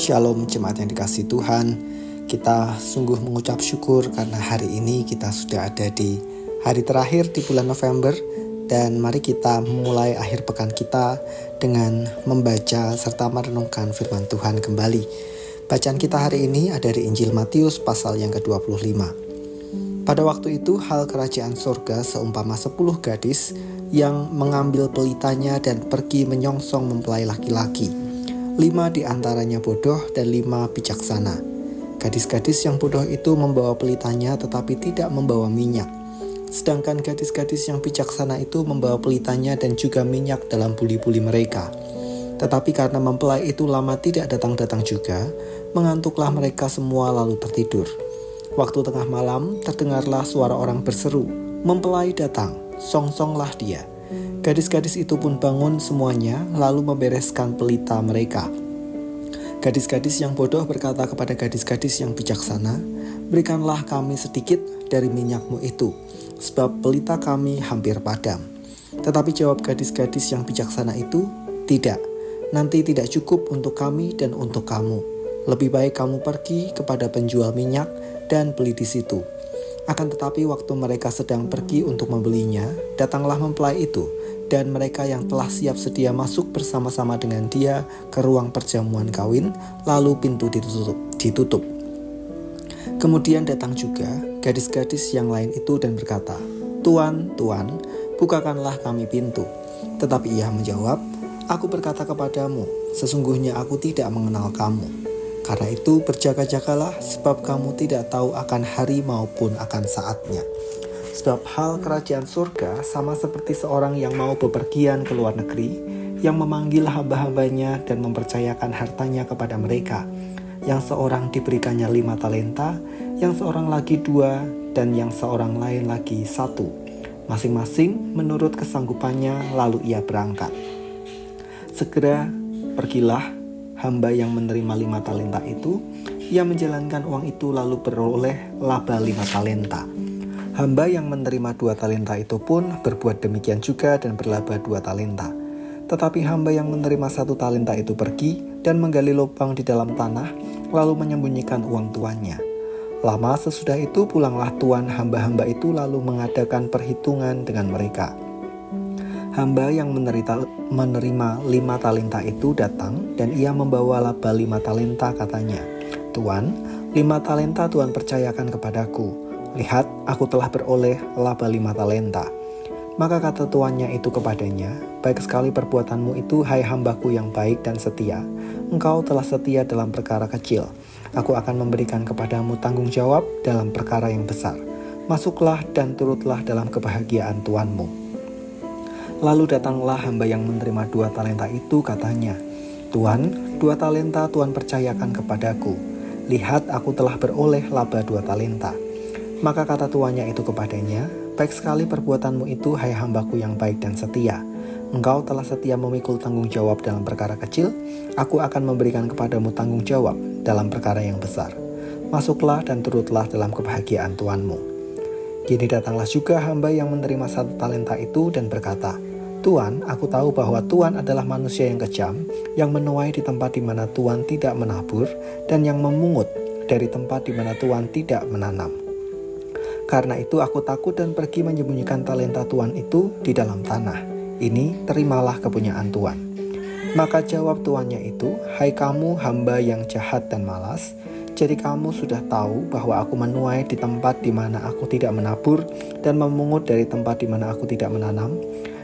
Shalom jemaat yang dikasihi Tuhan. Kita sungguh mengucap syukur karena hari ini kita sudah ada di hari terakhir di bulan November. Dan mari kita memulai akhir pekan kita dengan membaca serta merenungkan firman Tuhan kembali. Bacaan kita hari ini ada di Injil Matius pasal yang ke-25. Pada waktu itu hal kerajaan surga seumpama 10 gadis yang mengambil pelitanya dan pergi menyongsong mempelai laki-laki. 5 di antaranya bodoh dan 5 bijaksana. Gadis-gadis yang bodoh itu membawa pelitanya tetapi tidak membawa minyak. Sedangkan gadis-gadis yang bijaksana itu membawa pelitanya dan juga minyak dalam buli-buli mereka. Tetapi karena mempelai itu lama tidak datang-datang juga, mengantuklah mereka semua lalu tertidur. Waktu tengah malam terdengarlah suara orang berseru, "Mempelai datang, songsonglah dia." Gadis-gadis itu pun bangun semuanya, lalu membereskan pelita mereka. Gadis-gadis yang bodoh berkata kepada gadis-gadis yang bijaksana, "Berikanlah kami sedikit dari minyakmu itu, sebab pelita kami hampir padam." Tetapi jawab gadis-gadis yang bijaksana itu, "Tidak, nanti tidak cukup untuk kami dan untuk kamu. Lebih baik kamu pergi kepada penjual minyak dan beli di situ." Akan tetapi waktu mereka sedang pergi untuk membelinya, datanglah mempelai itu, dan mereka yang telah siap sedia masuk bersama-sama dengan dia ke ruang perjamuan kawin, lalu pintu ditutup. Kemudian datang juga gadis-gadis yang lain itu dan berkata, "Tuan, Tuan, bukakanlah kami pintu." Tetapi ia menjawab, "Aku berkata kepadamu, sesungguhnya aku tidak mengenal kamu. Karena itu berjaga-jagalah, sebab kamu tidak tahu akan hari maupun akan saatnya." Sebab hal kerajaan surga sama seperti seorang yang mau bepergian ke luar negeri, yang memanggil hamba-hambanya dan mempercayakan hartanya kepada mereka. Yang seorang diberikannya 5 talenta, yang seorang lagi 2, dan yang seorang lain lagi 1. Masing-masing menurut kesanggupannya, lalu ia berangkat. Segera pergilah hamba yang menerima 5 talenta itu. Ia menjalankan uang itu lalu beroleh laba 5 talenta. Hamba yang menerima 2 talenta itu pun berbuat demikian juga dan berlaba 2 talenta. Tetapi hamba yang menerima 1 talenta itu pergi dan menggali lubang di dalam tanah, lalu menyembunyikan uang tuannya. Lama sesudah itu pulanglah tuan hamba-hamba itu lalu mengadakan perhitungan dengan mereka. Hamba yang menerima 5 talenta itu datang dan ia membawa laba 5 talenta, katanya, "Tuan, 5 talenta Tuan percayakan kepadaku. Lihat, aku telah beroleh laba 5 talenta." Maka kata tuannya itu kepadanya, "Baik sekali perbuatanmu itu, hai hambaku yang baik dan setia. Engkau telah setia dalam perkara kecil. Aku akan memberikan kepadamu tanggung jawab dalam perkara yang besar. Masuklah dan turutlah dalam kebahagiaan tuanmu." Lalu datanglah hamba yang menerima 2 talenta itu, katanya, "Tuan, 2 talenta Tuan percayakan kepadaku. Lihat, aku telah beroleh laba 2 talenta." Maka kata tuannya itu kepadanya, "Baik sekali perbuatanmu itu, hai hambaku yang baik dan setia. Engkau telah setia memikul tanggung jawab dalam perkara kecil, aku akan memberikan kepadamu tanggung jawab dalam perkara yang besar. Masuklah dan turutlah dalam kebahagiaan tuanmu." Kini datanglah juga hamba yang menerima 1 talenta itu dan berkata, "Tuan, aku tahu bahwa Tuan adalah manusia yang kejam, yang menuai di tempat di mana Tuan tidak menabur, dan yang memungut dari tempat di mana Tuan tidak menanam. Karena itu aku takut dan pergi menyembunyikan talenta Tuan itu di dalam tanah. Ini terimalah kepunyaan Tuan." Maka jawab tuannya itu, "Hai kamu hamba yang jahat dan malas, jadi kamu sudah tahu bahwa aku menuai di tempat di mana aku tidak menabur dan memungut dari tempat di mana aku tidak menanam.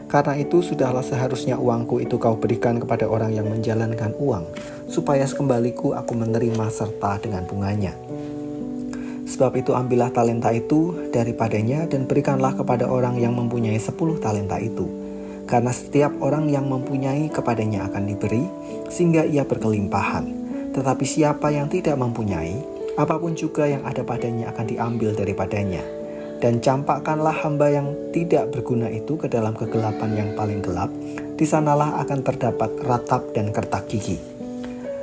Karena itu sudahlah seharusnya uangku itu kau berikan kepada orang yang menjalankan uang, supaya sekembaliku aku menerima serta dengan bunganya. Sebab itu ambillah talenta itu daripadanya dan berikanlah kepada orang yang mempunyai 10 talenta itu. Karena setiap orang yang mempunyai kepadanya akan diberi, sehingga ia berkelimpahan. Tetapi siapa yang tidak mempunyai, apapun juga yang ada padanya akan diambil daripadanya. Dan campakkanlah hamba yang tidak berguna itu ke dalam kegelapan yang paling gelap, di sanalah akan terdapat ratap dan kertak gigi.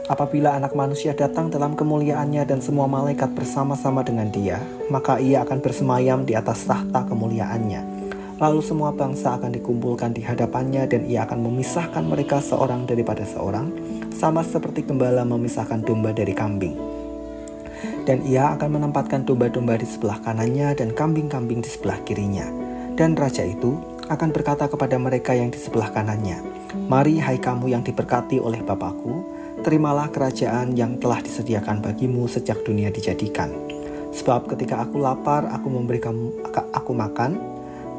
Apabila Anak Manusia datang dalam kemuliaannya dan semua malaikat bersama-sama dengan dia, maka ia akan bersemayam di atas tahta kemuliaannya. Lalu semua bangsa akan dikumpulkan di hadapannya dan ia akan memisahkan mereka seorang daripada seorang, sama seperti gembala memisahkan domba dari kambing. Dan ia akan menempatkan domba-domba di sebelah kanannya dan kambing-kambing di sebelah kirinya. Dan raja itu akan berkata kepada mereka yang di sebelah kanannya, "Mari hai kamu yang diberkati oleh Bapakku, terimalah kerajaan yang telah disediakan bagimu sejak dunia dijadikan. Sebab ketika aku lapar, aku memberi aku makan.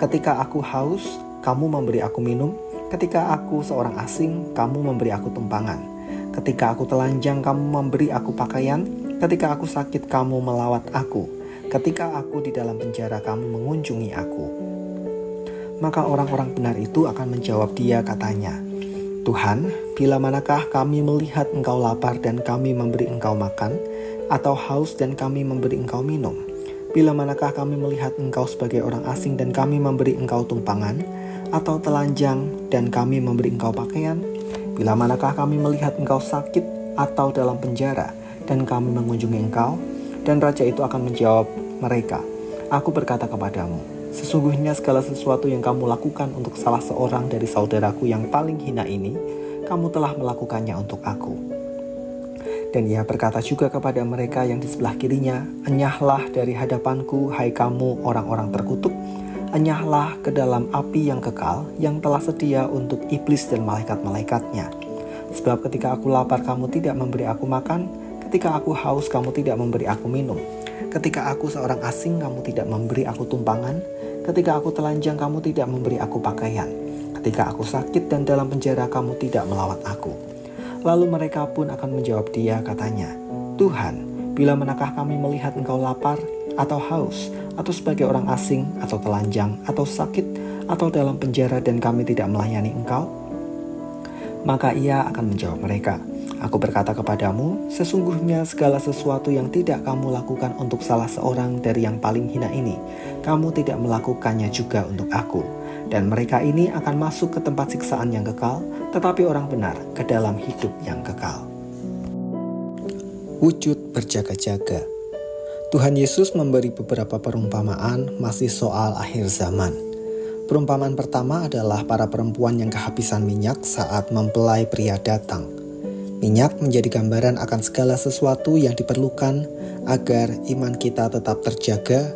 Ketika aku haus, kamu memberi aku minum. Ketika aku seorang asing, kamu memberi aku tumpangan. Ketika aku telanjang, kamu memberi aku pakaian. Ketika aku sakit, kamu melawat aku. Ketika aku di dalam penjara, kamu mengunjungi aku." Maka orang-orang benar itu akan menjawab dia, katanya, "Tuhan, bila manakah kami melihat engkau lapar dan kami memberi engkau makan, atau haus dan kami memberi engkau minum? Bila manakah kami melihat engkau sebagai orang asing dan kami memberi engkau tumpangan, atau telanjang dan kami memberi engkau pakaian? Bila manakah kami melihat engkau sakit atau dalam penjara dan kami mengunjungi engkau?" Dan raja itu akan menjawab mereka, "Aku berkata kepadamu, sesungguhnya segala sesuatu yang kamu lakukan untuk salah seorang dari saudaraku yang paling hina ini, kamu telah melakukannya untuk aku." Dan ia berkata juga kepada mereka yang di sebelah kirinya, "Enyahlah dari hadapanku, hai kamu orang-orang terkutuk, enyahlah ke dalam api yang kekal, yang telah sedia untuk iblis dan malaikat-malaikatnya. Sebab ketika aku lapar, kamu tidak memberi aku makan. Ketika aku haus, kamu tidak memberi aku minum. Ketika aku seorang asing, kamu tidak memberi aku tumpangan. Ketika aku telanjang, kamu tidak memberi aku pakaian. Ketika aku sakit dan dalam penjara, kamu tidak melawat aku." Lalu mereka pun akan menjawab dia, katanya, "Tuhan, bila manakah kami melihat engkau lapar, atau haus, atau sebagai orang asing, atau telanjang, atau sakit, atau dalam penjara dan kami tidak melayani engkau?" Maka ia akan menjawab mereka, "Aku berkata kepadamu, sesungguhnya segala sesuatu yang tidak kamu lakukan untuk salah seorang dari yang paling hina ini, kamu tidak melakukannya juga untuk aku. Dan mereka ini akan masuk ke tempat siksaan yang kekal, tetapi orang benar ke dalam hidup yang kekal." Wujud berjaga-jaga. Tuhan Yesus memberi beberapa perumpamaan masih soal akhir zaman. Perumpamaan pertama adalah para perempuan yang kehabisan minyak saat mempelai pria datang. Minyak menjadi gambaran akan segala sesuatu yang diperlukan agar iman kita tetap terjaga,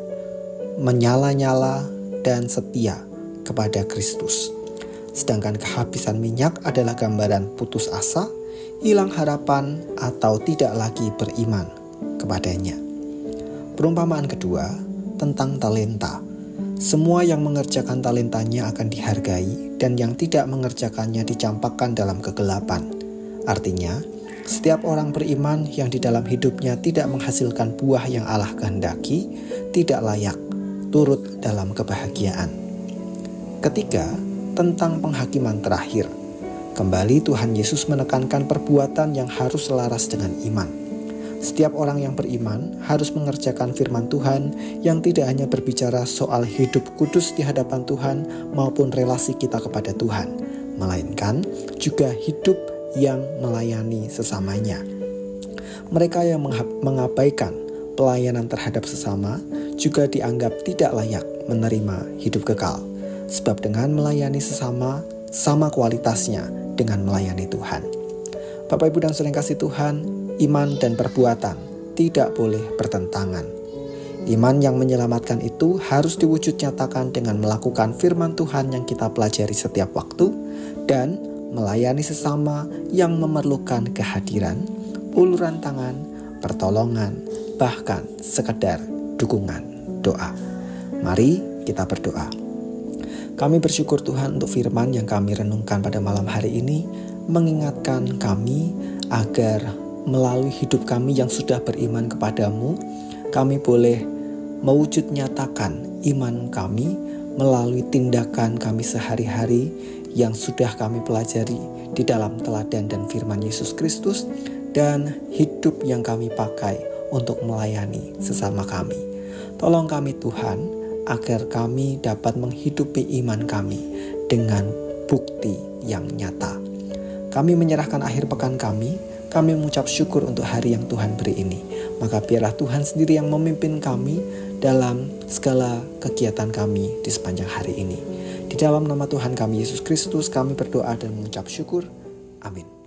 menyala-nyala, dan setia kepada Kristus. Sedangkan kehabisan minyak adalah gambaran putus asa, hilang harapan, atau tidak lagi beriman kepadanya. Perumpamaan kedua tentang talenta. Semua yang mengerjakan talentanya akan dihargai, dan yang tidak mengerjakannya dicampakkan dalam kegelapan. Artinya, setiap orang beriman yang di dalam hidupnya tidak menghasilkan buah yang Allah kehendaki, tidak layak turut dalam kebahagiaan. Ketiga, tentang penghakiman terakhir. Kembali Tuhan Yesus menekankan perbuatan yang harus selaras dengan iman. Setiap orang yang beriman harus mengerjakan firman Tuhan yang tidak hanya berbicara soal hidup kudus di hadapan Tuhan maupun relasi kita kepada Tuhan, melainkan juga hidup yang melayani sesamanya. Mereka yang mengabaikan pelayanan terhadap sesama juga dianggap tidak layak menerima hidup kekal. Sebab dengan melayani sesama, sama kualitasnya dengan melayani Tuhan. Bapak, Ibu, dan saudara yang kasih Tuhan, iman dan perbuatan tidak boleh bertentangan. Iman yang menyelamatkan itu harus diwujud nyatakan dengan melakukan firman Tuhan yang kita pelajari setiap waktu dan melayani sesama yang memerlukan kehadiran, uluran tangan, pertolongan, bahkan sekedar dukungan doa. Mari kita berdoa. Kami bersyukur Tuhan untuk firman yang kami renungkan pada malam hari ini, mengingatkan kami agar melalui hidup kami yang sudah beriman kepadamu, kami boleh mewujud nyatakan iman kami melalui tindakan kami sehari-hari yang sudah kami pelajari di dalam teladan dan firman Yesus Kristus, dan hidup yang kami pakai untuk melayani sesama kami. Tolong kami Tuhan, agar kami dapat menghidupi iman kami dengan bukti yang nyata. Kami menyerahkan akhir pekan kami mengucap syukur untuk hari yang Tuhan beri ini. Maka biarlah Tuhan sendiri yang memimpin kami dalam segala kegiatan kami di sepanjang hari ini. Di dalam nama Tuhan kami Yesus Kristus kami berdoa dan mengucap syukur. Amin.